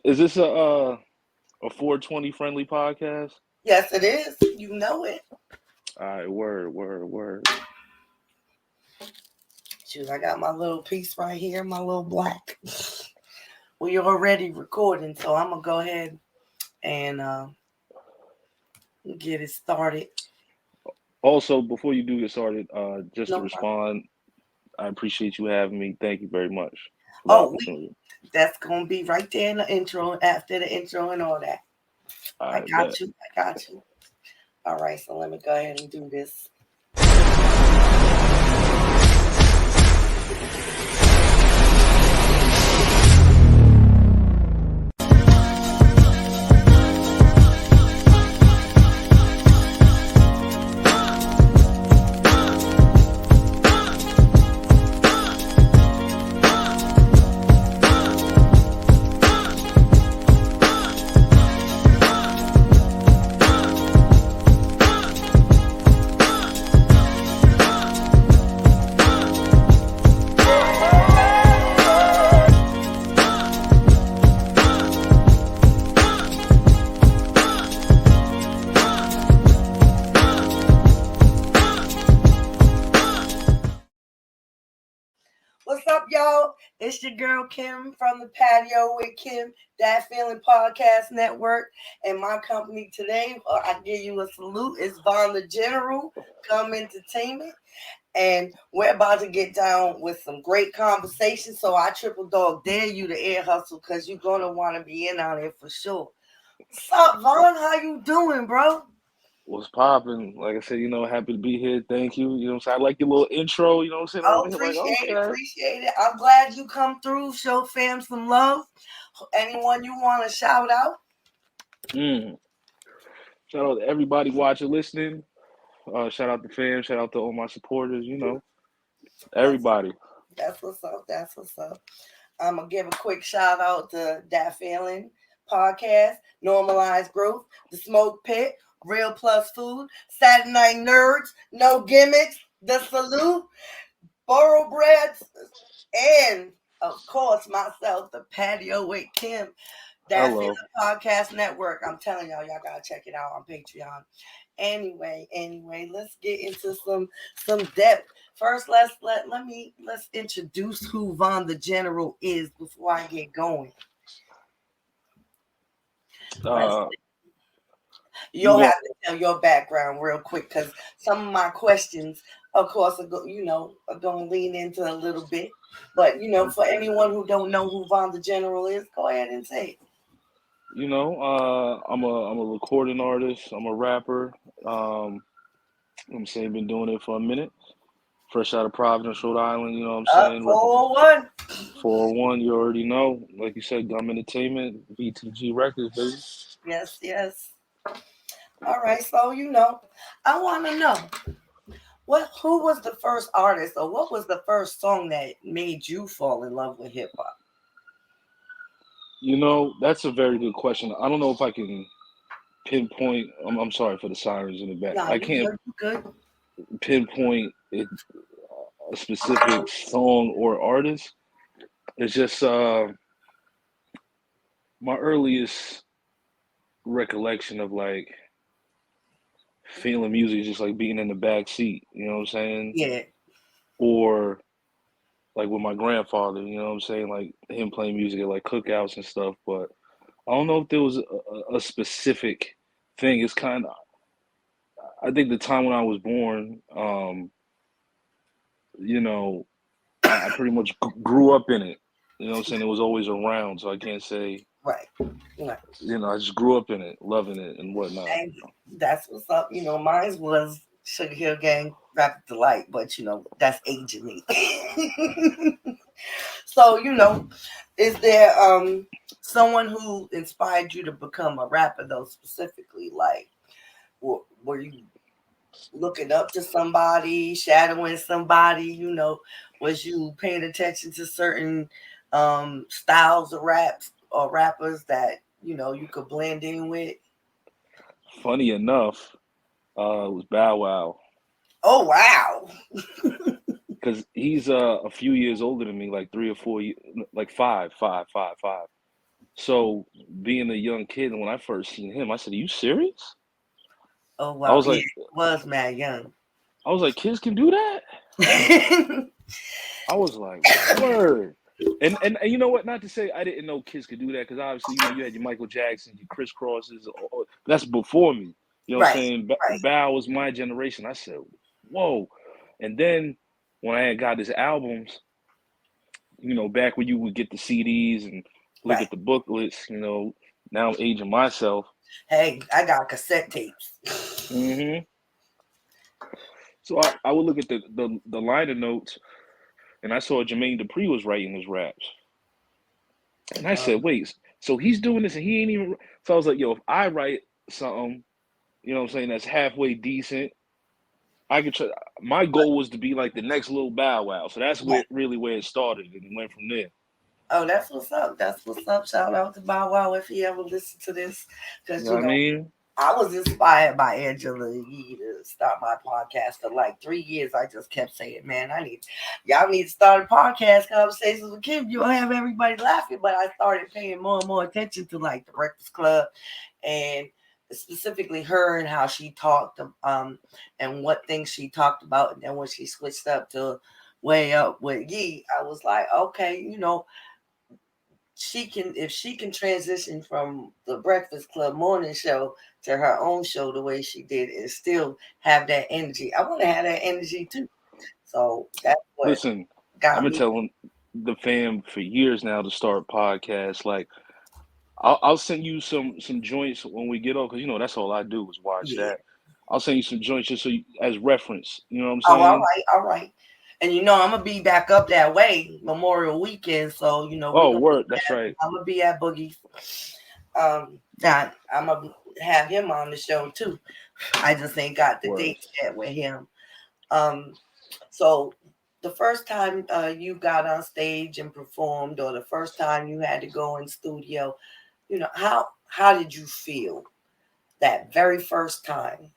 Is this a 420 friendly podcast? Yes, it is. You know it. All right, word. Shoot, I got my little piece right here, my little black. We already recording, so I'm gonna go ahead and get it started. Also, before you do get started, just to No problem. respond, I appreciate you having me. Thank you very much for the Oh, opportunity. that's gonna be right there in the intro, after the intro and all that. All I right, bet. got you. I got you. All right, so let me go ahead and do this. What's up, y'all? It's your girl Kim from the Patio with Kim, That Feeling Podcast Network, and my company today. I give you a salute. It's Von the General, Come Entertainment, and we're about to get down with some great conversation. So I triple dog dare you to ear hustle because you're gonna want to be in on it for sure. What's up, Von? How you doing, bro? What's popping? Like I said, happy to be here. Thank you. You know what I'm saying? I like your little intro, you know what I'm saying? I'm Oh, over here like, appreciate it, okay. appreciate it. I'm glad you come through. Show fam some love. Anyone you want to shout out? Mm. Shout out to everybody watching, listening. Shout out to fans. Shout out to all my supporters, That's everybody. that's what's up. That's what's up. I'm gonna give a quick shout out to That Feeling Podcast, Normalized Growth, The Smoke Pit, Real Plus Food, Saturday Night Nerds, No Gimmicks, The Salute, Thoroughbreds, and of course myself, The Patio with Kim. That Feeling Hello. Podcast Network. I'm telling y'all gotta check it out on Patreon. Anyway, let's get into some depth. First, let's introduce who Von the General is before I get going. Let's Uh, you You'll have want to tell your background real quick because some of my questions, of course, are going to lean into a little bit. But for anyone who don't know who Von the General is, go ahead and say it. I'm a recording artist. I'm a rapper. I'm saying been doing it for a minute. Fresh out of Providence, Rhode Island. You know what I'm Up saying? Represent 401. 401. You already know. Like you said, G.U.M Entertainment, VTG Records, baby. Yes, yes. All right, so I want to know who was the first artist or what was the first song that made you fall in love with hip hop? That's a very good question. I don't know if I can pinpoint. I'm sorry for the sirens in the back. Nah, I you can't good, you good. pinpoint a specific song or artist. It's just my earliest recollection of like feeling music is just like being in the back seat, you know what I'm saying? Yeah, Or like with my grandfather, you know what I'm saying? Like him playing music at like cookouts and stuff. But I don't know if there was a specific thing. It's kind of, I think the time when I was born, you know, I pretty much grew up in it. You know what I'm saying? It was always around, so I can't say, right. Right. I just grew up in it, loving it and whatnot. And that's what's up. Mine was Sugar Hill Gang, Rapid Delight, but that's aging me. So, is there someone who inspired you to become a rapper though specifically? Like were you looking up to somebody, shadowing somebody, was you paying attention to certain styles of raps or rappers that, you could blend in with? Funny enough, it was Bow Wow Oh wow. because he's a few years older than me, like 3 or 4 years, like five. So being a young kid, and when I first seen him, I said, "Are you serious?" Oh I wow, was yeah, like, was mad young. kids can do that. I was like, word. And you know what? Not to say I didn't know kids could do that, because obviously, you had your Michael Jackson, your crisscrosses. That's before me. You know what I'm Right, saying? right, Bow was my generation. I said, whoa. And then when I had got his albums, back when you would get the CDs and look right. at the booklets, now I'm aging myself. Hey, I got cassette tapes. hmm So I would look at the liner notes, and I saw Jermaine Dupri was writing his raps. And I Um, said, wait, so he's doing this and he ain't even. So I was like, yo, if I write something, what I'm saying, that's halfway decent, I could try. My goal was to be like the next little Bow Wow. So that's right. where it started, and it went from there. Oh, that's what's up. That's what's up. Shout out to Bow Wow if he ever listens to this, You because know what I mean? I was inspired by Angela Yee to start my podcast for like 3 years. I just kept saying, man, y'all need to start a podcast, Conversations with Kim. You'll have everybody laughing. But I started paying more and more attention to like the Breakfast Club, and specifically her and how she talked, and what things she talked about. And then when she switched up to Way Up with Yee, I was like, okay, if she can transition from the Breakfast Club morning show to her own show the way she did and still have that energy, I want to have that energy too. So that's what Listen, I've got been me. telling the fam for years now to start podcasts. Like, I'll send you some joints when we get off, because that's all I do is watch Yeah. that. I'll send you some joints just as reference. You know what I'm Oh, all saying? right, all right. And I'm gonna be back up that way Memorial Weekend, so we're Oh, gonna word, that's right. I'm gonna be at Boogie's. Now I'm gonna have him on the show too. I just ain't got the Word. dates yet with him. Um, So the first time you got on stage and performed, or the first time you had to go in studio, how did you feel that very first time?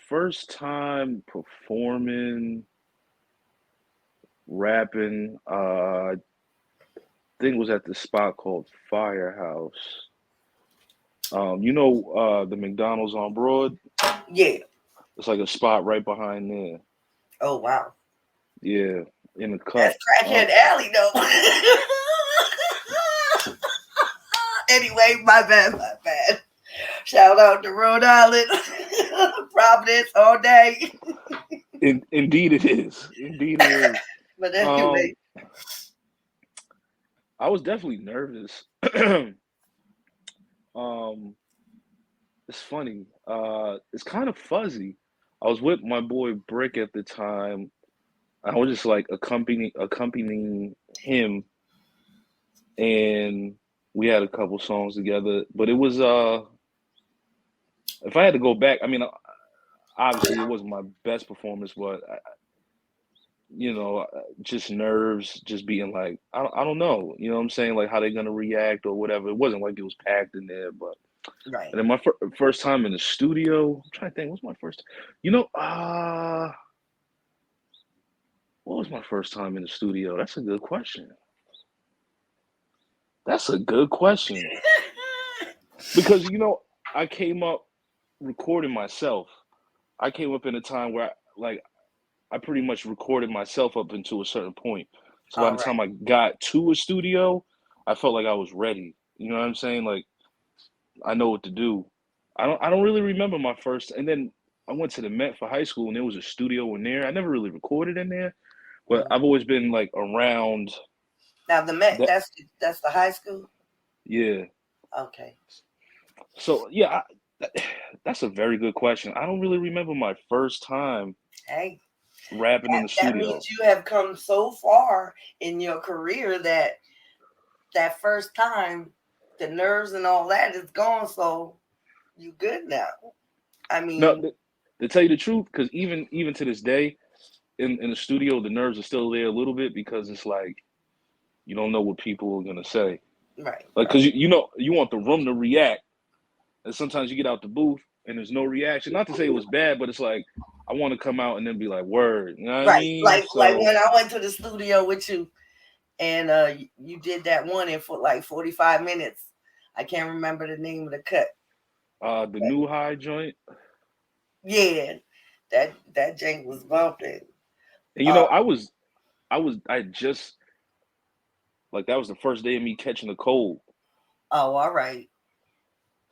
First time performing, rapping, I think it was at this spot called Firehouse. The McDonald's on Broad? Yeah. It's like a spot right behind there. Oh wow. Yeah, in the That's cut. crackhead alley though. Anyway, my bad, my bad. Shout out to Rhode Island, Providence all day. Indeed it is. Indeed it is. But Um, anyway, I was definitely nervous. um, it's funny. It's kind of fuzzy. I was with my boy Brick at the time. I was just like accompanying him, and we had a couple songs together. But it was if I had to go back, I mean, obviously it wasn't my best performance, but just nerves, just being like, I don't know, what I'm saying, like how they're gonna react or whatever. It wasn't like it was packed in there, but right. and then my first time in the studio, I'm trying to think, what's my first, what was my first time in the studio? That's a good question. That's a good question because I came up recording myself. I came up in a time where I pretty much recorded myself up until a certain point. So by All the right. time I got to a studio, I felt like I was ready. You know what I'm saying? Like I know what to do. I don't really remember my first, and then I went to the Met for high school and there was a studio in there. I never really recorded in there, but Mhm. I've always been like around Now the Met, that. that's the high school. Yeah. Okay. So yeah, that's a very good question. I don't really remember my first time Hey, rapping in the that studio. means you have come so far in your career that first time, the nerves and all that is gone. So you good now. I No, mean, to tell you the truth, because even to this day, in the studio, the nerves are still there a little bit because it's like you don't know what people are gonna say. right, Like, right, because you want the room to react, and sometimes you get out the booth and there's no reaction. Not to say it was bad, but it's like I want to come out and then be like, "Word," you know what I right. mean? Like So when I went to the studio with you, and you did that one in for like 45 minutes. I can't remember the name of the cut. The new high joint. Yeah, that jank was bumping. And Uh, I just like that was the first day of me catching a cold. oh, all right.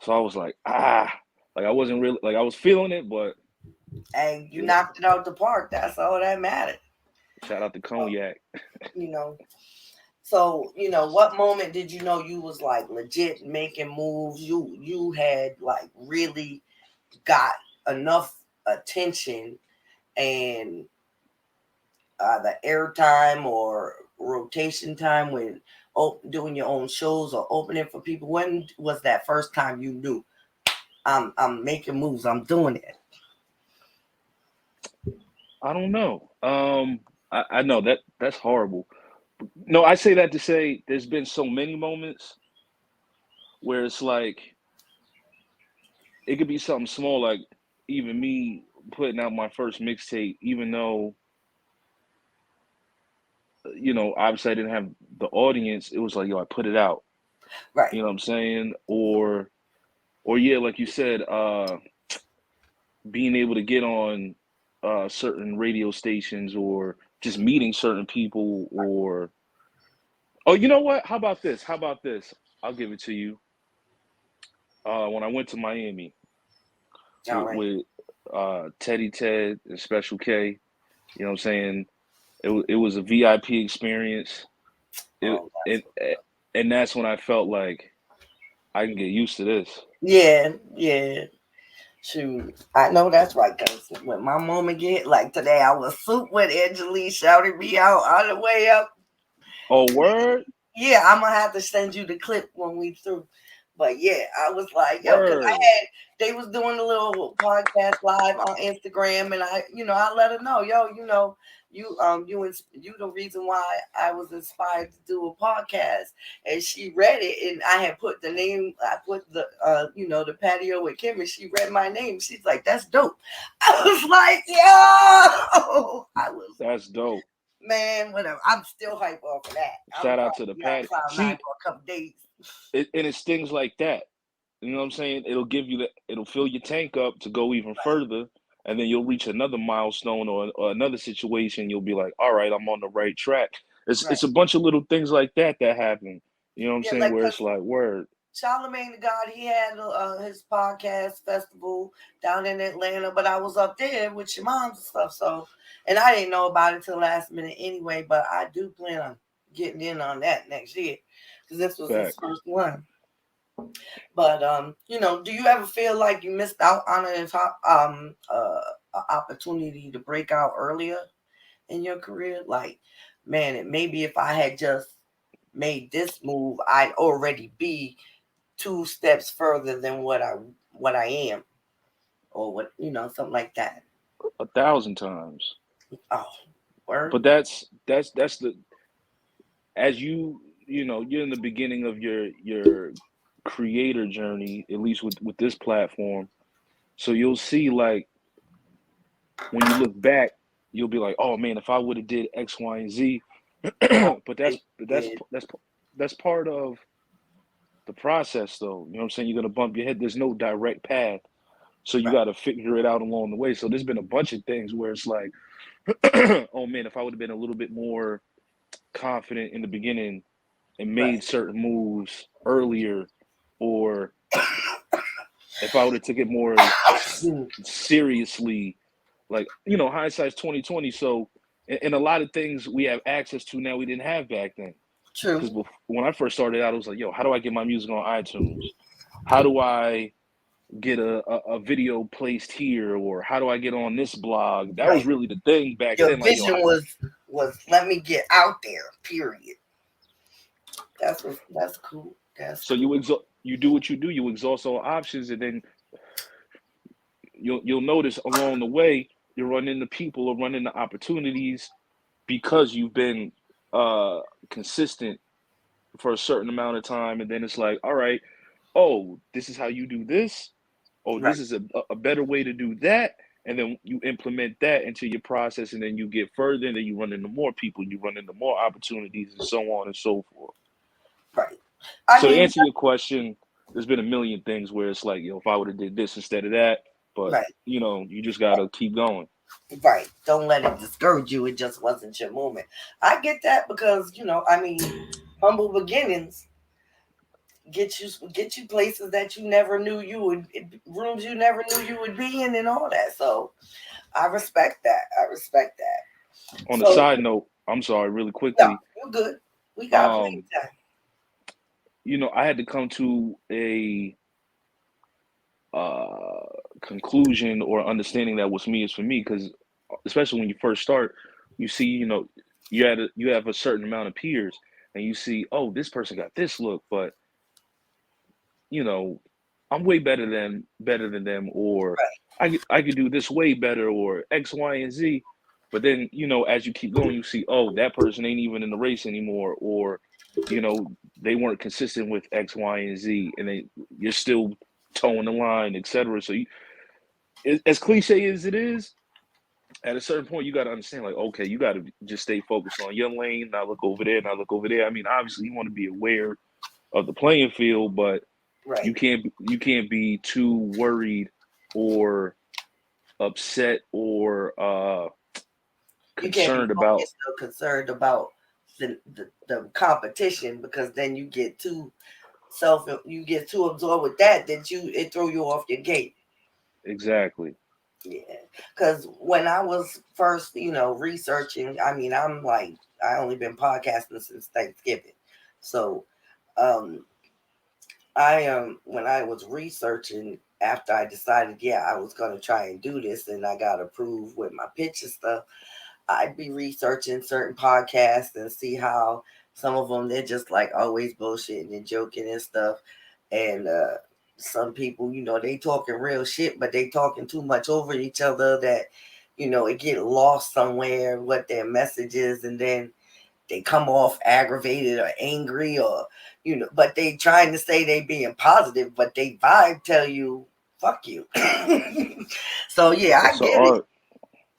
So I was like, like I wasn't really like I was feeling it, but And you you know, knocked it out the park. That's all that mattered. shout out to Uh, Cognac. you know. So, what moment did you know you was like legit making moves? You had like really got enough attention and the airtime or rotation time when doing your own shows or opening for people. When was that first time you knew I'm making moves, I'm doing it? I don't know. I know that's horrible. No, I say that to say there's been so many moments where it's like it could be something small, like even me putting out my first mixtape, even though obviously I didn't have the audience. It was like, yo, I put it out. Right, You know what I'm saying? Or yeah, like you said, being able to get on certain radio stations or just meeting certain people or oh, you know what? How about this? How about this? I'll give it to you. When I went to Miami all with, right. with Teddy Ted and Special K, you know what I'm saying? It was a VIP experience. It, Oh, it and that's when I felt like I can get used to this. yeah, yeah. Shoot, I know that's right. Cause when my mama get like today, I was soup when Angelique shouted me out all the way up. Oh, word, Yeah, I'm gonna have to send you the clip when we through. But yeah, I was like, yo, because word. they was doing a little podcast live on Instagram, and I let her know, yo, you the reason why I was inspired to do a podcast, and she read it, and I had put the name, I put the patio with Kim, and she read my name. She's like, that's dope. I was like, yo, I was That's dope. man, whatever. I'm still hype off of that. I was Shout out to probably the be on patty. cloud nine See, for a couple days. and it's things like that. You know what I'm saying? It'll give you it'll fill your tank up to go even further, and then you'll reach another milestone or another situation. You'll be like, all right, I'm on the right track. Right. It's a bunch of little things like that that happen. You know what I'm Yeah, saying? like Where it's because like, word. Charlemagne the God, he had his podcast festival down in Atlanta, but I was up there with your moms and stuff. So, and I didn't know about it till last minute anyway. But I do plan on getting in on that next year because this was his Fact. first one. But do you ever feel like you missed out on an opportunity to break out earlier in your career? Like, man, maybe if I had just made this move, I'd already be two steps further than what I am, or something like that. 1,000 times. Oh, word, But that's the as you're in the beginning of your creator journey, at least with this platform. So you'll see like when you look back, you'll be like, oh man, if I would have did X, Y, and Z. right, but that's but that's yeah, that's that's part of the process, though. You know what I'm saying? You're gonna bump your head. There's no direct path, so you right, got to figure it out along the way. So there's been a bunch of things where it's like, oh man, if I would have been a little bit more confident in the beginning and right. made certain moves earlier, or if I would have took it more Mm, seriously, like hindsight's 2020. So, and a lot of things we have access to now we didn't have back then. true, Because when I first started out, I was like, yo, how do I get my music on iTunes? How do I get a video placed here, or how do I get on this blog? That was right. really the thing back Your then. Like, yo, vision was let me get out there. Period. That's cool. That's so cool. you do what you do. You exhaust all options, and then you'll notice along the way you run into people or run into opportunities because you've been uh consistent for a certain amount of time, and then it's like, all right, oh, this is how you do this. Oh, Right. this is a better way to do that. and then you implement that into your process, and then you get further, and then you run into more people, you run into more opportunities, and so on and so forth. Right. I So to mean, answer your question, there's been a million things where it's like, if I would have did this instead of that, but right, you just gotta keep going. right. Don't let it discourage you. It just wasn't your moment. I get that because I mean, humble beginnings get you places that you never knew you would, rooms you never knew you would be in, and all that. So I respect that. I respect that. On a So side note, I'm sorry, really no, quickly, you're good. We got plenty um, of time. I had to come to a uh, conclusion or understanding that what's me is for me, because especially when you first start, you see, you have a certain amount of peers, and you see, oh, this person got this look, but you know, I'm way better than them, or I could do this way better, or X, Y, and Z. But then, as you keep going, you see, oh, that person ain't even in the race anymore, or they weren't consistent with X, Y, and Z, and you're still towing the line, etc. So, as cliche as it is, at a certain point, you got to understand, like, okay, you got to just stay focused on your lane, not look over there, not look over there. I mean, obviously, you want to be aware of the playing field, but Right. you can't be too worried or upset or You can't be concerned about. focused or concerned about the competition, because then you get too absorbed with that it throw you off your gate. Exactly. Yeah, because when I was first, researching, I mean, I only been podcasting since Thanksgiving, so um, when I was researching after I decided, yeah, I was gonna try and do this, and I got approved with my pitch and stuff. I'd be researching certain podcasts and see how some of them, they're just like always bullshitting and joking and stuff, and some people, they talking real shit, but they talking too much over each other that it get lost somewhere what their message is, and then they come off aggravated or angry, or but they trying to say they being positive, but they vibe tell you fuck you. So yeah, I That's an get it. art.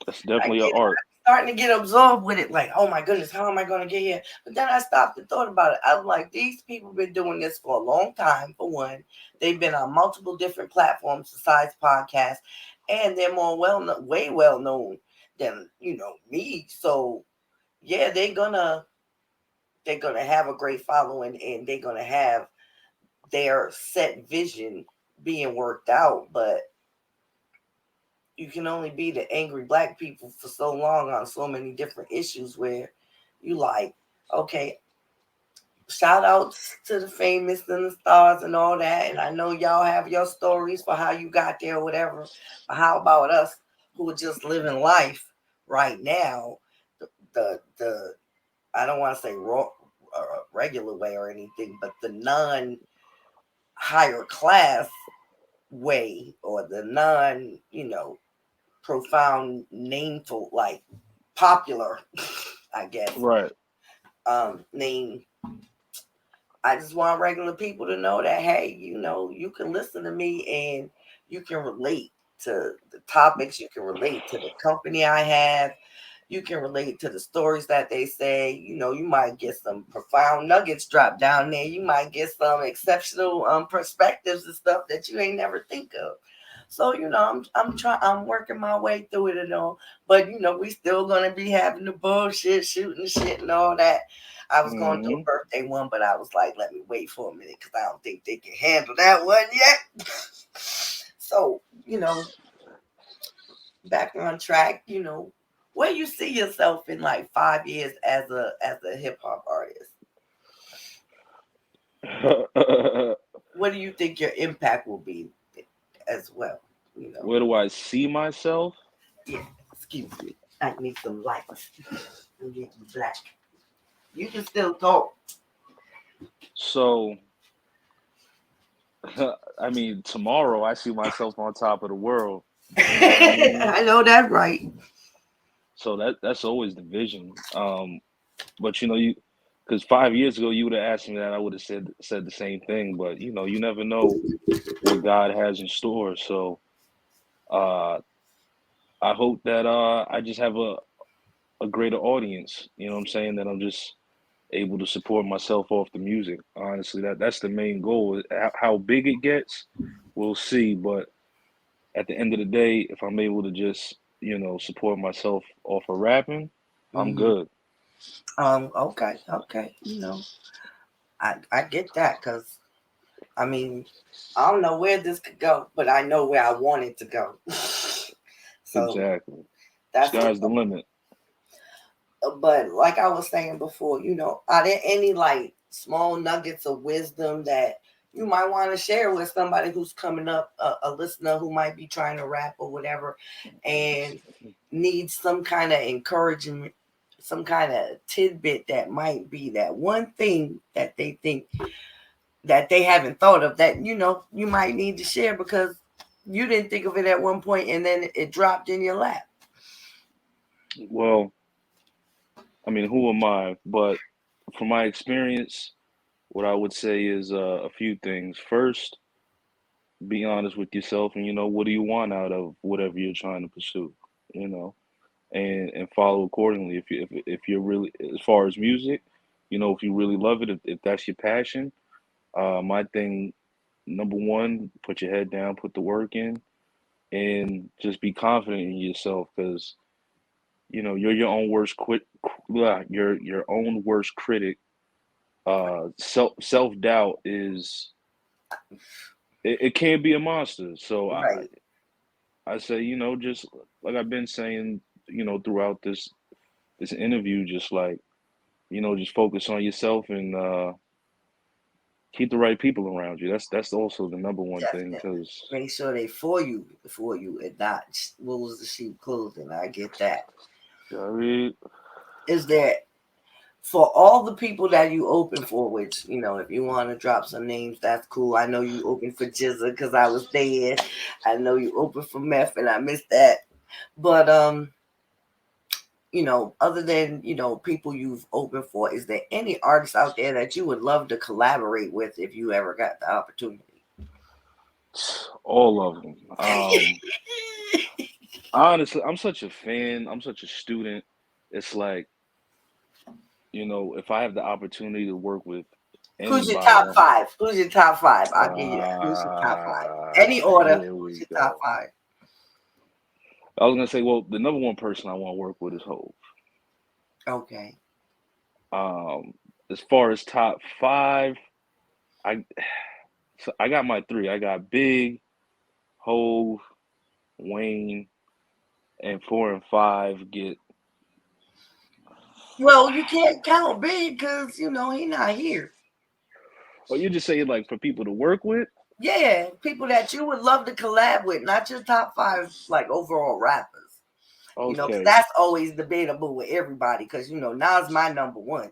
That's I definitely an get it. art. I'm starting to get absorbed with it. Like, oh my goodness, how am I going to get here? But then I stopped and thought about it. I'm like, these people been doing this for a long time. For one, they've been on multiple different platforms besides podcasts, and they're more way well known than me. So yeah, they're gonna have a great following, and they're gonna have their set vision being worked out. But you can only be the angry black people for so long on so many different issues, where you like, okay, shout outs to the famous and the stars and all that. And I know y'all have your stories for how you got there or whatever. But how about us who are just living life right now? The I don't want to say regular way or anything, but the non higher class way, or the non, profound, nameful, like popular, I guess, Right. name. I just want regular people to know that, hey, you can listen to me, and you can relate to the topics, you can relate to the company I have, you can relate to the stories that they say. You might get some profound nuggets dropped down there. You might get some exceptional perspectives and stuff that you ain't never think of. So I'm working my way through it and all, but we still gonna be having the bullshit, shooting shit and all that. I was going to do a Hmm. birthday one, but I was like, let me wait for a minute because I don't think they can handle that one yet. So back on track. Where you see yourself in like 5 years as a hip hop artist? What do you think your impact will be as well? Where do I see myself? Yeah. Excuse me. I need some lights. I'm getting black. You can still talk. So, I mean, tomorrow I see myself on top of the world. You know what I mean? I know that right. So that's always the vision. But because 5 years ago you would have asked me that, I would have said the same thing. But you never know what God has in store. So, uh, I hope that I just have a greater audience. You know what I'm saying? That I'm just able to support myself off the music. Honestly, that's the main goal. How big it gets, we'll see. But at the end of the day, if I'm able to just support myself off of rapping, I'm Hmm. good. Okay, okay. I get that because I mean, I don't know where this could go, but I know where I want it to go. So Exactly. that's what. Sky's the limit. But like I was saying before, are there any like small nuggets of wisdom that you might want to share with somebody who's coming up, a listener who might be trying to rap or whatever, and needs some kind of encouragement, some kind of tidbit that might be that one thing that they think that they haven't thought of that you might need to share because you didn't think of it at one point and then it dropped in your lap. Well, I mean, who am I? But from my experience, what I would say is a few things. First, be honest with yourself, and what do you want out of whatever you're trying to pursue, you know, and follow accordingly. If you're really, as far as music, if you really love it, if that's your passion, my thing, number one, put your head down, put the work in, and just be confident in yourself, because you're your own worst your own worst critic. Self doubt is, it can be a monster. So Right. I say, just like I've been saying, throughout this interview, just like, just focus on yourself, and keep the right people around you. That's also the number one thing, Definitely. because Make sure they for you and not wolves the sheep clothing. I get that. I mean, Is there for all the people that you open for, which if you want to drop some names, that's cool. I know you open for Jizza because I was there. I know you open for Meth and I missed that. But other than people you've opened for, is there any artists out there that you would love to collaborate with if you ever got the opportunity? all of them. Honestly, I'm such a fan. I'm such a student. It's like, if I have the opportunity to work with Who's your anybody, top five? Who's your top five? I'll give you that. Who's your top five? Any order. here Who's we your top go. five? I was gonna say, well, the number one person I want to work with is Hope. Okay. Um, as far as top five, I so I got my three. I got Big, Hove, Wayne, and four and five get. Well, you can't count Big because he not here. Well, you just say it like for people to work with. Yeah, people that you would love to collab with, not your top five like overall rappers. Because Okay, that's always debatable with everybody. Because Nas my number one.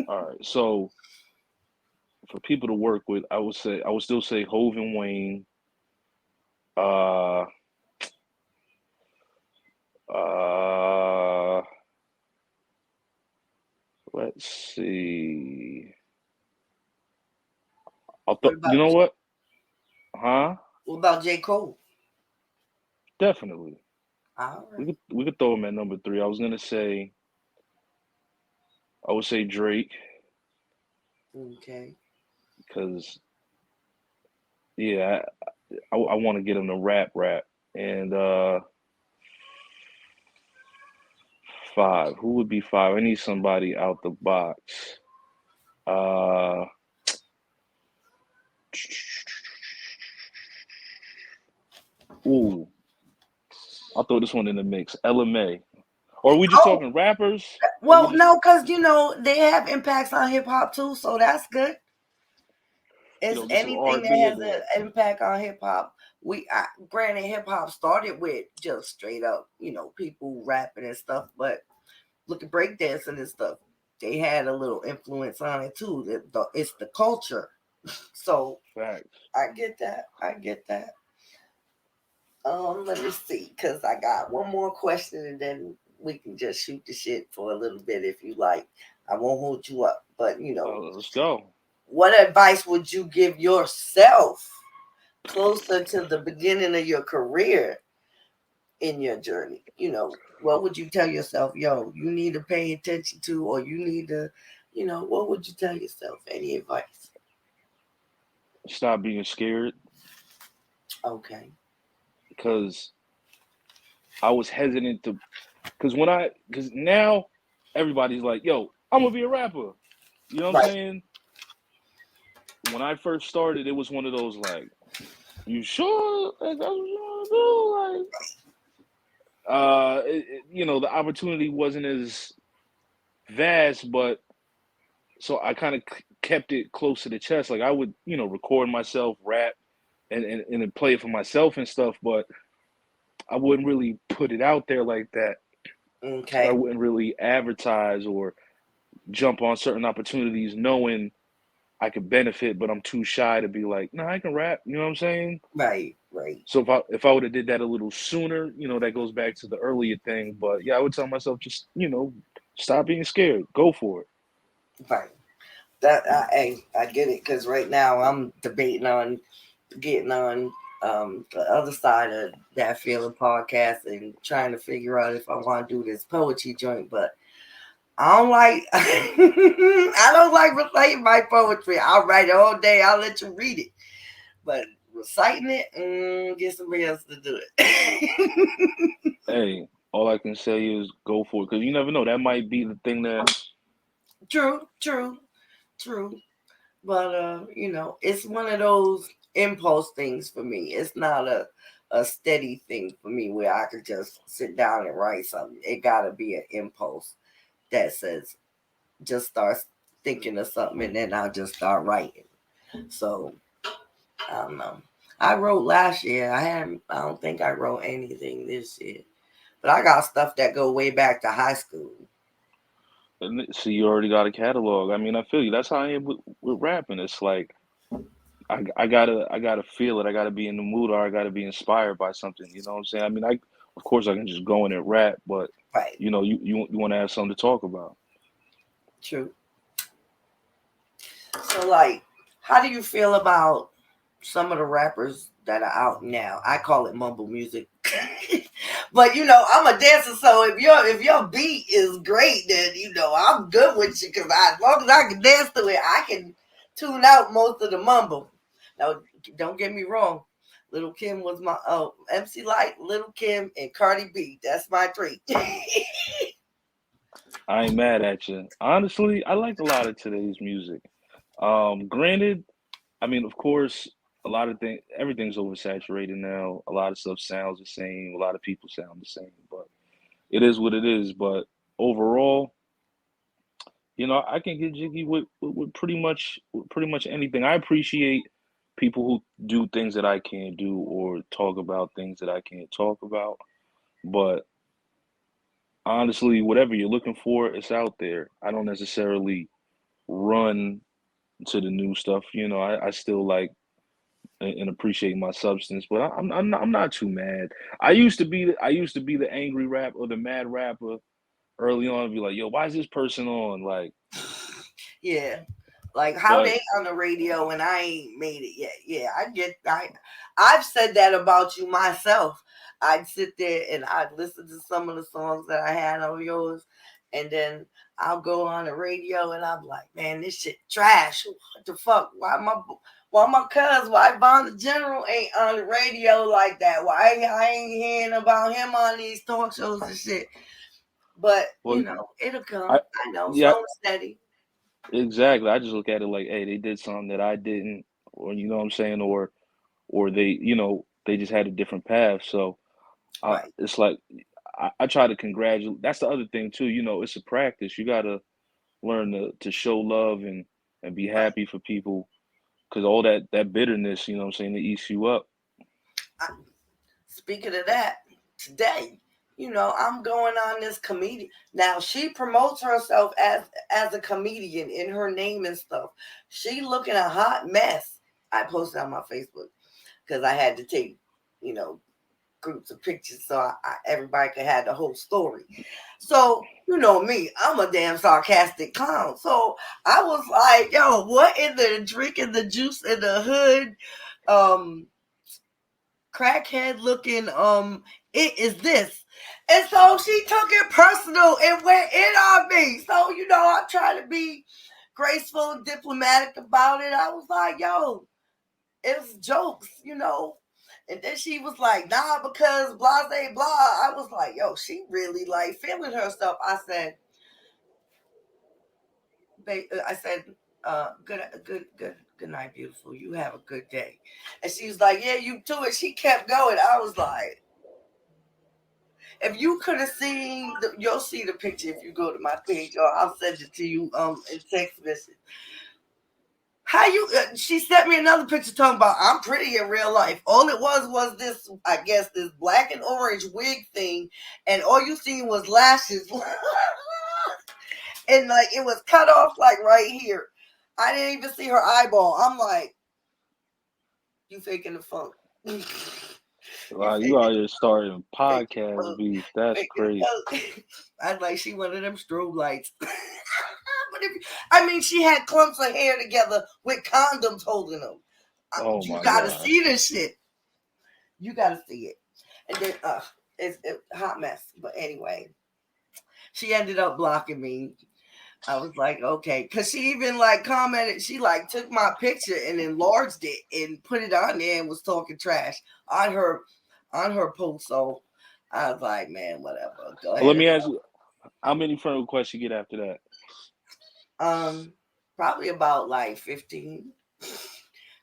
all right. So for people to work with, I would still say Hove and Wayne. Uh, uh, let's see. What You about know what? Huh? J Cole? Definitely. All We could throw him at number three. I would say Drake, right. Okay. because yeah, I want to get him to rap. And five. Who would be five? I need somebody out the box. Uh, ooh, I'll throw this one in the mix. LMA. Or are we just Oh, talking rappers? Or we well, just no, because they have impacts on hip hop too, so that's good. It's get some anything that R&B in has there? an impact on hip hop. Granted, hip hop started with just straight up, people rapping and stuff, but look at breakdancing and stuff. They had a little influence on it too. It's the culture. So Facts. I get that. I get that. Let me see, because I got one more question and then we can just shoot the shit for a little bit if you like. I won't hold you up, but Let's go. what advice would you give yourself closer to the beginning of your career in your journey? What would you tell yourself? Yo, you need to pay attention to, or you need to, what would you tell yourself? Any advice? Stop being scared Okay. because I was hesitant to because now everybody's like, yo, I'm gonna be a rapper. You know what I'm Right. saying? When I first started, it was one of those like, you sure that's what you want to do? The opportunity wasn't as vast, but so I kind of kept it close to the chest. Like I would, record myself, rap, and then play it for myself and stuff, but I wouldn't really put it out there like that. I Okay. wouldn't really advertise or jump on certain opportunities knowing I could benefit, but I'm too shy to be like, no, I can rap. You know what I'm saying? Right. Right. So if I would have did that a little sooner, that goes back to the earlier thing. But yeah, I would tell myself just stop being scared, go for it. Right. I get it, because right now I'm debating on getting on the other side of that feeling podcast and trying to figure out if I want to do this poetry joint, but I don't like I don't like reciting my poetry. I'll write it all day. I'll let you read it, but reciting it, get somebody else to do it. Hey, all I can say is go for it because you never know. That might be the thing that. True, true, true. But it's one of those impulse things for me. It's not a steady thing for me where I could just sit down and write something. It gotta be an impulse that says just start thinking of something and then I'll just start writing. So I don't know. I wrote last year. I don't think I wrote anything this year. But I got stuff that go way back to high school. So you already got a catalog. I mean, I feel you. That's how I am with rapping. It's like I gotta feel it. I gotta be in the mood, or I gotta be inspired by something. You know what I'm saying? I mean, of course I can just go in and rap, but Right. you want to have something to talk about. True. So like, how do you feel about some of the rappers that are out now? I call it mumble music. But I'm a dancer, so if your beat is great, then I'm good with you, because as long as I can dance to it, I can tune out most of the mumble. Now, don't get me wrong. Little Kim was my MC Light, Little Kim, and Cardi B. That's my three. I ain't mad at you. Honestly, I like a lot of today's music. Granted, I mean, of course, a lot of things, everything's oversaturated now. A lot of stuff sounds the same. A lot of people sound the same, but it is what it is. But overall, I can get jiggy with pretty much anything. I appreciate people who do things that I can't do or talk about things that I can't talk about. But honestly, whatever you're looking for, it's out there. I don't necessarily run to the new stuff. I still like and appreciate my substance, but I'm not too mad. I used to be the angry rap or the mad rapper early on and be like, yo, why is this person on? Like, Yeah. Like how but they on the radio and I ain't made it yet. Yeah, I've said that about you myself. I'd sit there and I'd listen to some of the songs that I had on yours, and then I'll go on the radio and I'm like, man, this shit trash. What the fuck? Why Von the General ain't on the radio like that? Why I ain't hearing about him on these talk shows and shit? But well, it'll I come. I know, yeah, slow and steady. exactly. I just look at it like, hey, they did something that I didn't, or you know what I'm saying, or they just had a different path. So Right, it's like I try to congratulate. That's the other thing too. It's a practice. You gotta learn to show love and be right. happy for people because all that bitterness, what I'm saying, it eats you up. I, Speaking of that, today, I'm going on this comedian. Now she promotes herself as a comedian in her name and stuff. She looking a hot mess. I posted on my Facebook because I had to take, you know, groups of pictures so everybody could have the whole story. So you know me, I'm a damn sarcastic clown. So I was like, yo, what in the drink and the juice in the hood? Um, Crackhead looking It is this. And so she took it personal and went in on me. So, I'm trying to be graceful and diplomatic about it. I was like, yo, it's jokes. And then she was like, nah, because blah, blah, blah. I was like, yo, she really like feeling herself. I said, good night, beautiful. You have a good day. And she was like, yeah, you too. And she kept going. I was like, if you could have seen, you'll see the picture if you go to my page, or I'll send it to you in text message. How you? She sent me another picture talking about I'm pretty in real life. All it was this, I guess, this black and orange wig thing, and all you seen was lashes, and like it was cut off like right here. I didn't even see her eyeball. I'm like, you faking the funk. You Wow, you faking out here starting fake podcast beef. That's crazy. I was like, she one of them strobe lights. I mean, she had clumps of hair together with condoms holding them. Oh You my gotta God. see this shit. You gotta see it. And then, it's a hot mess. But anyway, she ended up blocking me. I was like, okay, because she even like commented. She like took my picture and enlarged it and put it on there and was talking trash on her post. So I was like, man, whatever. Go Well, ahead let and me ask you, how many friend requests you get after that? probably about like 15,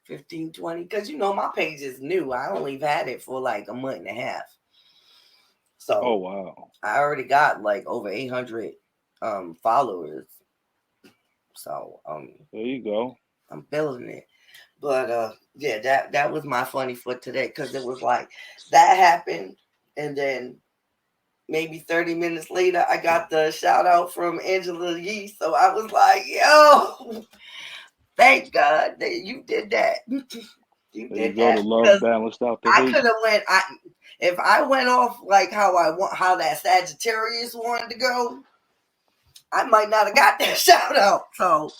20. Because my page is new. I only had it for like a month and a half. Oh So wow. I already got like over 800 followers. So There you go. I'm building it. But yeah, that was my funny for today, because it was like that happened, and then maybe 30 minutes later I got the shout out from Angela Yee. So I was like, yo, thank God that you did that. You There you did go. The that, love because balanced out the I hate. could have if I went off like how that Sagittarius wanted to go, I might not have got that shout out. So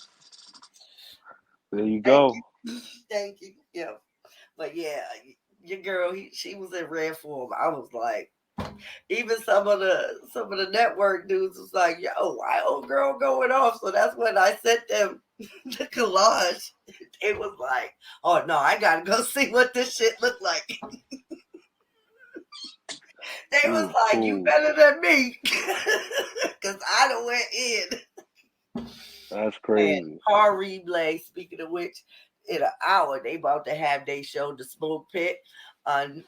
There you thank go. you. Thank you. Yeah. But yeah, your girl, she was in red form. I was like, even some of the network dudes was like, yo, why old girl going off? So that's when I sent them the collage. It was like, oh no, I gotta go see what this shit looked like. They You was a like, you fool. better than me. Cause I done went in. That's And crazy. car replay, speaking of which, in an hour they about to have they show the smoke pit on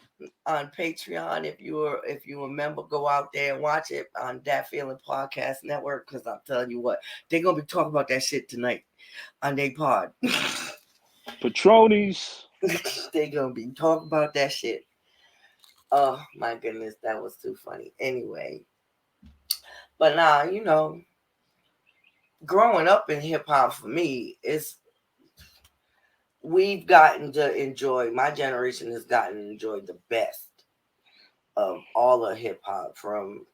Patreon. If you a member, go out there and watch it on That Feeling Podcast Network, because I'm telling you what, they're gonna be talking about that shit tonight on their pod. Patronies. They're gonna be talking about that shit. Oh my goodness, that was too funny. Anyway, but nah, growing up in hip hop for me is we've gotten to enjoy, my generation has gotten to enjoy the best of all of hip hop from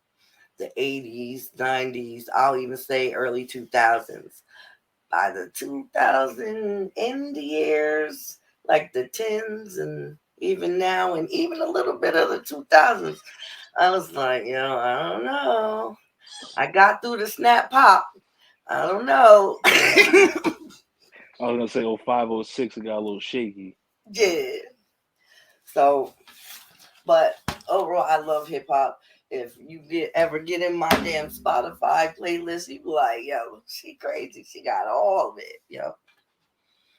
the 80s, 90s, I'll even say early 2000s. By the 2000 end years, like the 10s and even now, and even a little bit of the 2000s, I was like, I don't know. I got through the snap pop. I don't know. I was gonna say 05, 06. It got a little shaky. Yeah. So, but overall, I love hip hop. If you ever get in my damn Spotify playlist, you be like, yo, she crazy. She got all of it, yo.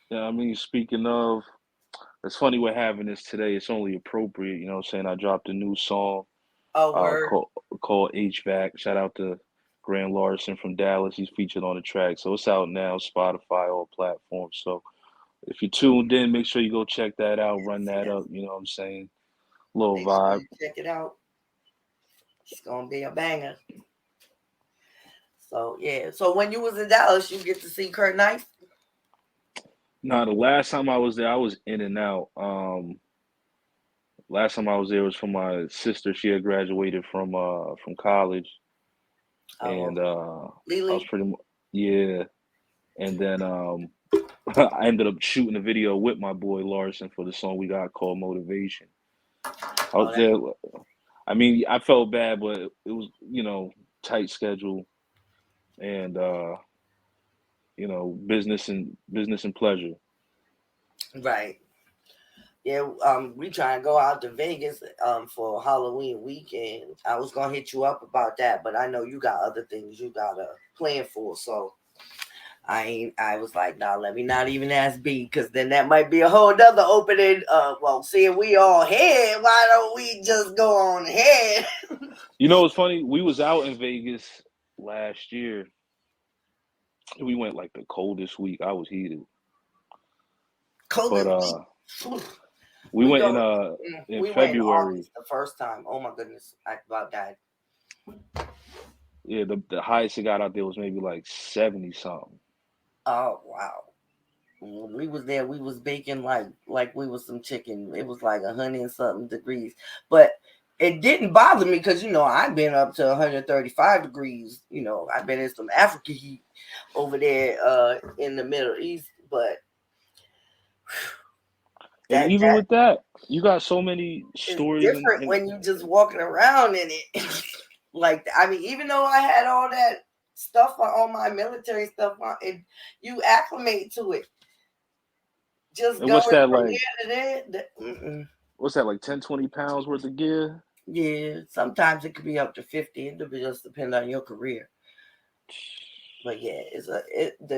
Yeah, I mean, speaking of, it's funny we're having this today. It's only appropriate, you know what I'm saying? I dropped a new song Oh, uh word. called called HVAC. Shout out to Grant Larson from Dallas. He's featured on the track. So it's out now, Spotify, all platforms. So if you're tuned in, make sure you go check that out, run that Yes. up, you know what I'm saying? Little Make sure vibe. you check it out. It's gonna be a banger. So yeah. So when you was in Dallas, you get to see Kurt Knight. Now the last time I was there, I was in and out. Last time I was there was for my sister. She had graduated from college, Oh, and okay. I was Lily. pretty much, yeah. And then I ended up shooting a video with my boy Larson for the song we got called Motivation. I Oh, was that's there. I mean, I felt bad, but it was, tight schedule and business and pleasure. Right. Yeah, we try to go out to Vegas for Halloween weekend. I was gonna hit you up about that, but I know you got other things you gotta plan for, so I was like, nah, let me not even ask B, because then that might be a whole nother opening. Well, seeing we all here, why don't we just go on ahead? You know, it's funny. We was out in Vegas last year. We went like the coldest week. I was heated, but COVID week. we We went go. in We went in February. August the first time. Oh my goodness, I about died. Yeah, the highest it got out there was maybe like 70 something. Oh wow. When we was there, we was baking like we was some chicken. It was like 100 and something degrees, but it didn't bother me because I've been up to 135 degrees. I've been in some African heat over there in the Middle East, but And that even with that, you got so many is stories different when you just walking around in it. Like, I mean, even though I had all that stuff on my military stuff on, you acclimate to it. Just and what's going that from like? here to there. Mm-mm. What's that like 10, 20 pounds worth of gear? Yeah, sometimes it could be up to 50. It just depend on your career. But yeah,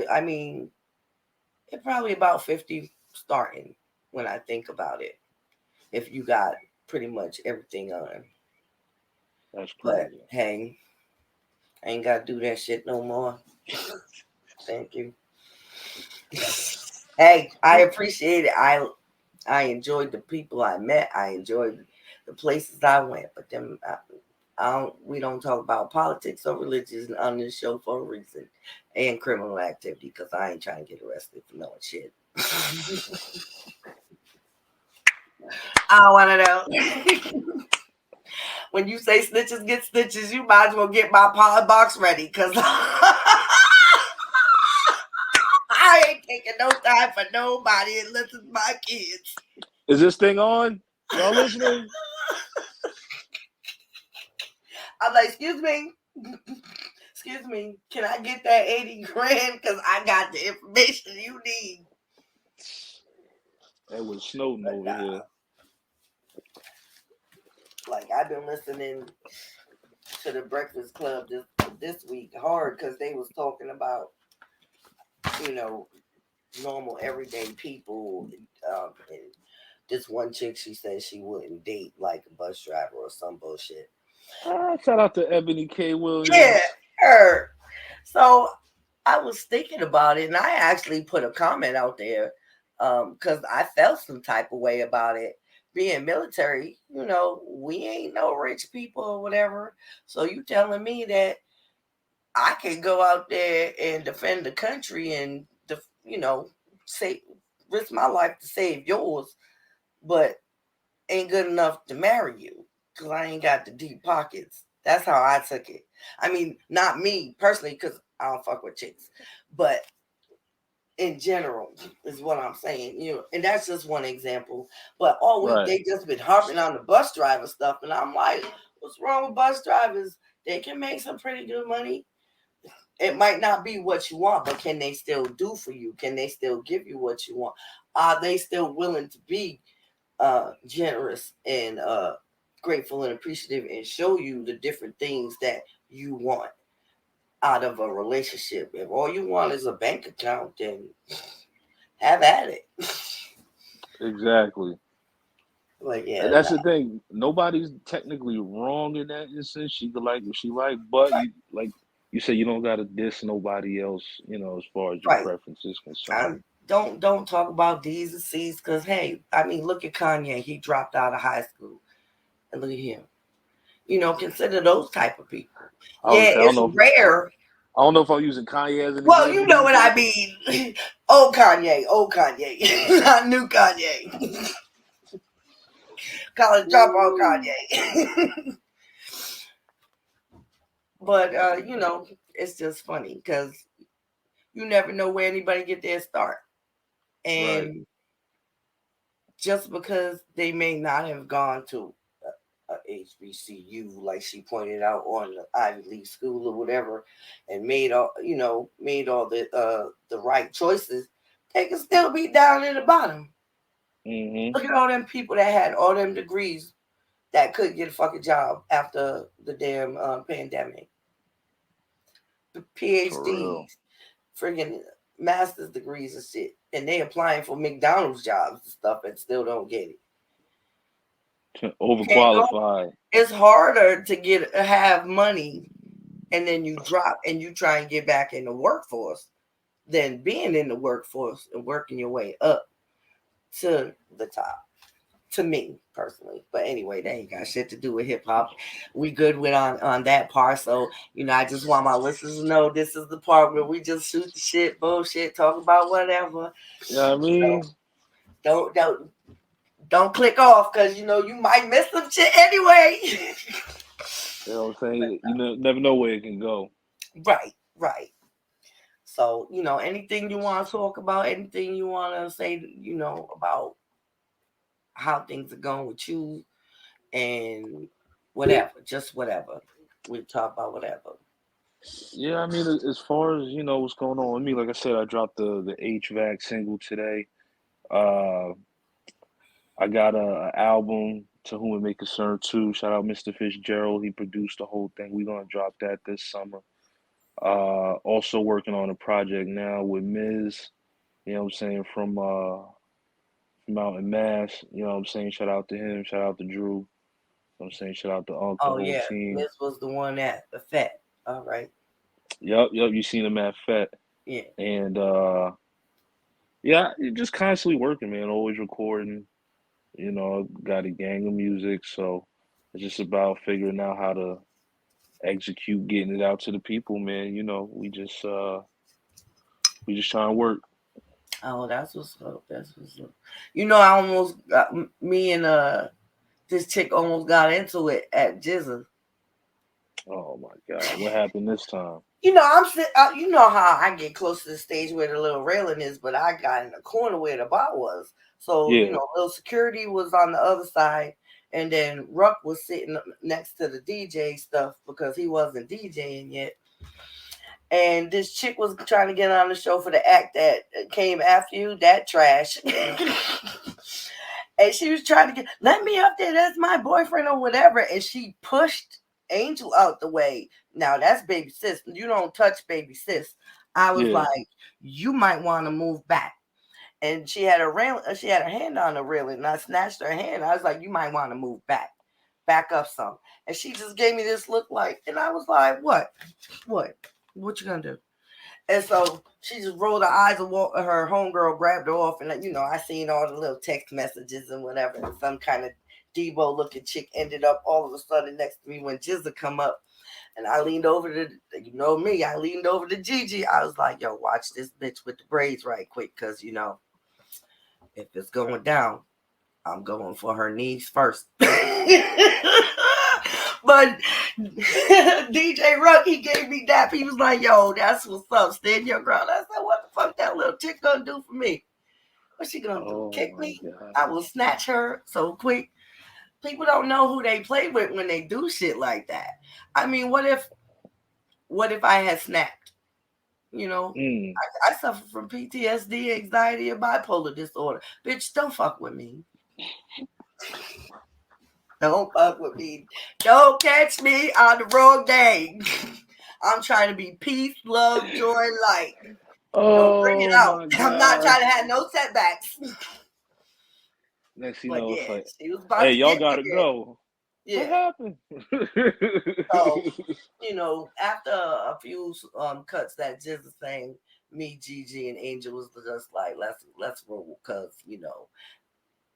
I mean, it probably about 50 starting when I think about it. If you got pretty much everything on. That's But crazy. hey, I ain't gotta do that shit no more. Thank you. Hey, I appreciate it. I enjoyed the people I met. I enjoyed the places I went. But then we don't talk about politics or religion on this show for a reason, and criminal activity, because I ain't trying to get arrested for knowing shit. I don't want to know. When you say snitches get stitches, you might as well get my pod box ready, because I ain't taking no time for nobody unless it's my kids. Is this thing on? Y'all listening? I'm like, excuse me. Excuse me. Can I get that 80 grand? Because I got the information you need. It was Snowden But over here. like, I've been listening to the Breakfast Club this week hard, because they was talking about, you know, normal everyday people. And this one chick, she said she wouldn't date like a bus driver or some bullshit. Shout out to Ebony K. Yeah, Williams. her. So I was thinking about it, and I actually put a comment out there because I felt some type of way about it. Being military, we ain't no rich people or whatever. So you telling me that I can go out there and defend the country and say risk my life to save yours, but ain't good enough to marry you because I ain't got the deep pockets. That's how I took it. I mean, not me personally, because I don't fuck with chicks, but in general is what I'm saying. And that's just one example. But all week Right. they just been harping on the bus driver stuff, and I'm like, what's wrong with bus drivers? They can make some pretty good money. It might not be what you want, but can they still do for you? Can they still give you what you want? Are they still willing to be generous and grateful and appreciative, and show you the different things that you want out of a relationship? If all you want is a bank account, then have at it. Exactly. Like, yeah, And that's no. the thing. Nobody's technically wrong in that instance. She could like what she like, but you say you don't gotta diss nobody else, as far as your Right. preference is concerned. I don't talk about D's and C's, because hey, I mean, look at Kanye. He dropped out of high school, and look at him. Consider those type of people. I would Yeah, say it's rare. I don't know if I'm using Kanye as an Well, you example know these what days. I mean. Old Kanye, not new Kanye. College dropout Kanye. But it's just funny because you never know where anybody get their start, Right. and just because they may not have gone to HBCU, like she pointed out, on the Ivy League school or whatever, and made all the right choices, they can still be down in the bottom. Mm-hmm. Look at all them people that had all them degrees that couldn't get a fucking job after the damn pandemic. The For real. PhDs, friggin' master's degrees and shit, and they applying for McDonald's jobs and stuff and still don't get it. Can't go. Overqualified. It's harder to have money and then you drop and you try and get back in the workforce than being in the workforce and working your way up to the top. To me personally, but anyway, that ain't got shit to do with hip hop. We good with on that part. So I just want my listeners to know this is the part where we just shoot the shit, bullshit, talk about whatever. Yeah, I You know, mean, don't click off because you might miss some shit anyway. you know what I'm But, saying? Never know where it can go. right. So anything you want to talk about, anything you want to say, about how things are going with you and whatever, just whatever. We talk about whatever. Yeah, I mean, as far as what's going on with me, like I said, I dropped the HVAC single today. Uh, I got a album, To Whom It May Concern too. Shout out Mr. Fitzgerald. He produced the whole thing. We're gonna drop that this summer. Also working on a project now with Miz. You know what I'm saying, from out in Mass. You know what I'm saying. Shout out to him. Shout out to Drew. You know what I'm saying, shout out to Unc, the Oh whole yeah, team. Miss was the one at the Fed. All right. Yep. You seen him at FET, Yeah. and yeah, just constantly working, man. Always recording. Got a gang of music, so it's just about figuring out how to execute, getting it out to the people, man. We just trying to work. Oh, that's what's up. That's what's up. I almost got me and this chick almost got into it at Jizza. Oh my God, what happened this time? You know how I get close to the stage where the little railing is, but I got in the corner where the bar was. So Yeah, little security was on the other side, and then Ruck was sitting next to the DJ stuff because he wasn't DJing yet. And this chick was trying to get on the show for the act that came after you, that trash. And she was trying to let me up there. That's my boyfriend or whatever. And she pushed Angel out the way. Now that's baby sis. You don't touch baby sis. I was yeah. like, you might want to move back. And she had she had her hand on the railing, and I snatched her hand. I was like, you might want to move back up some. And she just gave me this look like, and I was like, what you gonna do? And so she just rolled her eyes and her homegirl grabbed her off. And, I seen all the little text messages and whatever. And some kind of Debo looking chick ended up all of a sudden next to me when Jizza come up. And I leaned over to, me, I leaned over to Gigi. I was like, yo, watch this bitch with the braids right quick. Because, if it's going down, I'm going for her knees first. But DJ Ruck, he gave me that. He was like, yo, that's what's up. Stand your ground. I said, what the fuck that little chick gonna do for me? What's she gonna do? Oh Kick my me? God. I will snatch her so quick. People don't know who they play with when they do shit like that. I mean, what if I had snapped? Mm. I suffer from PTSD, anxiety, and bipolar disorder. Bitch, don't fuck with me. Don't fuck with me. Don't catch me on the wrong day. I'm trying to be peace, love, joy, light. Don't bring it Oh out. my I'm not God. trying to have no setbacks. Next you But know, it's yeah, like, she was about hey, to y'all get me gotta there. go. What Yeah. happened? So, after a few cuts that Jizz saying, me, Gigi, and Angel was just like, let's roll, because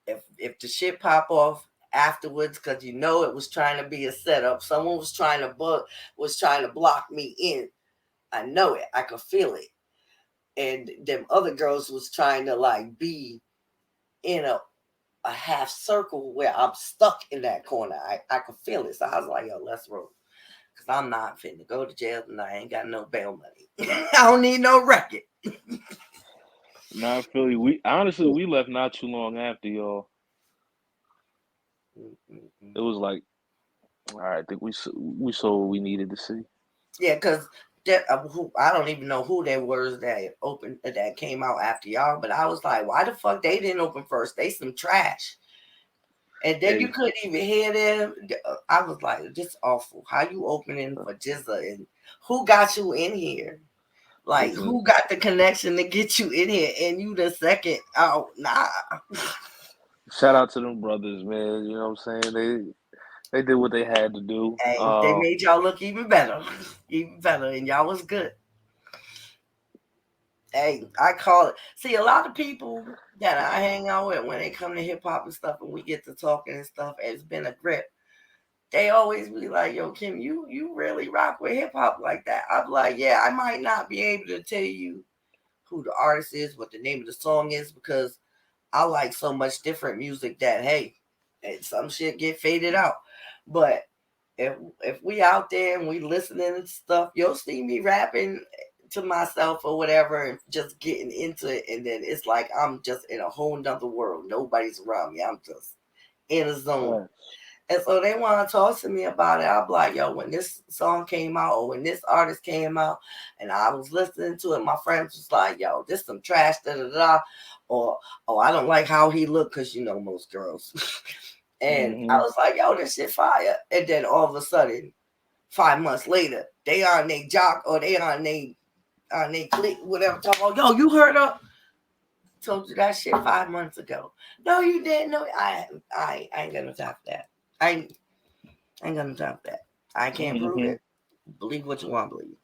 if the shit pop off afterwards, because it was trying to be a setup, someone was trying to block me in. I know it. I could feel it. And them other girls was trying to like be in a half circle where I'm stuck in that corner. I could feel it. So I was like, yo, let's roll. Because I'm not finna go to jail and I ain't got no bail money. I don't need no record. Not Philly. We left not too long after y'all. Mm-mm-mm. It was like I think we saw what we needed to see. Yeah, because I don't even know who they were that came out after y'all, but I was like, why the fuck they didn't open first? They some trash. And then you Hey, couldn't even hear them. I was like, this awful. How you opening for Jizza? And who got you in here? Like, listen, who got the connection to get you in here? And you the second out? Nah. shout out to them brothers, man. You know what I'm saying? They did what they had to do. Hey, they made y'all look even better. Even better. And y'all was good. Hey, I call it. See, a lot of people that I hang out with when they come to hip hop and stuff, and we get to talking and stuff, it's been a grip. They always be like, "Yo, Kim, you really rock with hip hop like that." I'm like, "Yeah, I might not be able to tell you who the artist is, what the name of the song is, because I like so much different music that hey, some shit get faded out. But if we out there and we listening and stuff, you'll see me rapping to myself or whatever and just getting into it, and then it's like I'm just in a whole nother world. Nobody's around me. I'm just in a zone. And so they want to talk to me about it. I'm like, yo, when this song came out or when this artist came out and I was listening to it, my friends was like, yo, this some trash, da da da. Or, oh, I don't like how he looked because, you know, most girls. And I was like, yo, this shit fire. And then all of a sudden, 5 months later, they on their jock or they on their click, whatever, talking about, yo, you heard her? Told you that shit 5 months ago. No, you didn't know. I ain't got no time for that. I ain't got no time for that. I can't prove it. Believe what you want to believe.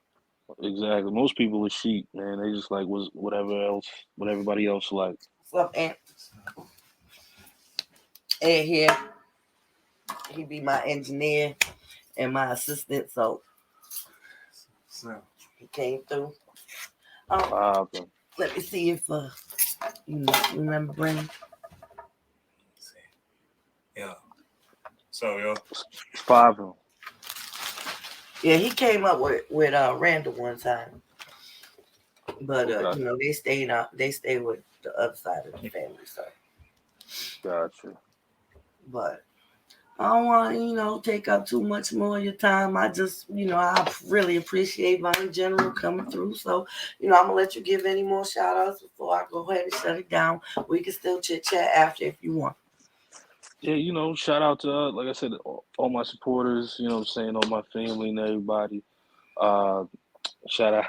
Exactly. Most people are sheep, man. They just like what everybody else like. What's up, Ant? Ed here. He be my engineer and my assistant, so he came through. Let me see if you remember Brandon. Yeah. So yo, 5 of them. Yeah, he came up with Randall one time, but Okay. you know they stayed with the other side of the family, so. Gotcha. But I don't want to, take up too much more of your time. I just, I really appreciate Von General coming through. So, I'm going to let you give any more shout outs before I go ahead and shut it down. We can still chit chat after if you want. Yeah, shout out to, like I said, all my supporters, what I'm saying, all my family and everybody. Shout out,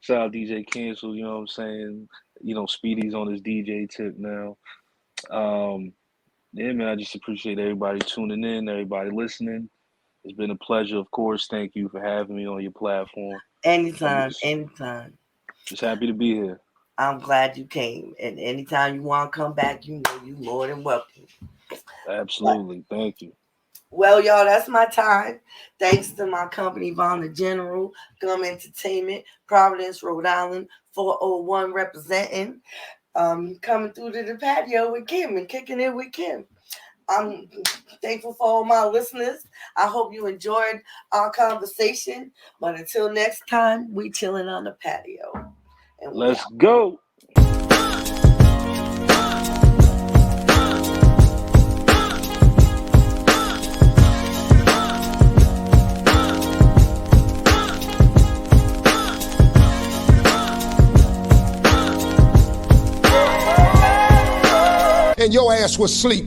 shout out DJ Cancel, you know what I'm saying? Speedy's on his DJ tip now. Yeah, man, I just appreciate everybody tuning in, everybody listening. It's been a pleasure, of course. Thank you for having me on your platform. Anytime. Just happy to be here. I'm glad you came. And anytime you want to come back, you more than welcome. Absolutely. Thank you. Well, y'all, that's my time. Thanks to my company, Von General, G.U.M Entertainment, Providence, Rhode Island, 401 representing. Coming through to the patio with Kim and kicking it with Kim. I'm thankful for all my listeners. I hope you enjoyed our conversation. But until next time, we chilling on the patio. And let's go. And your ass was asleep.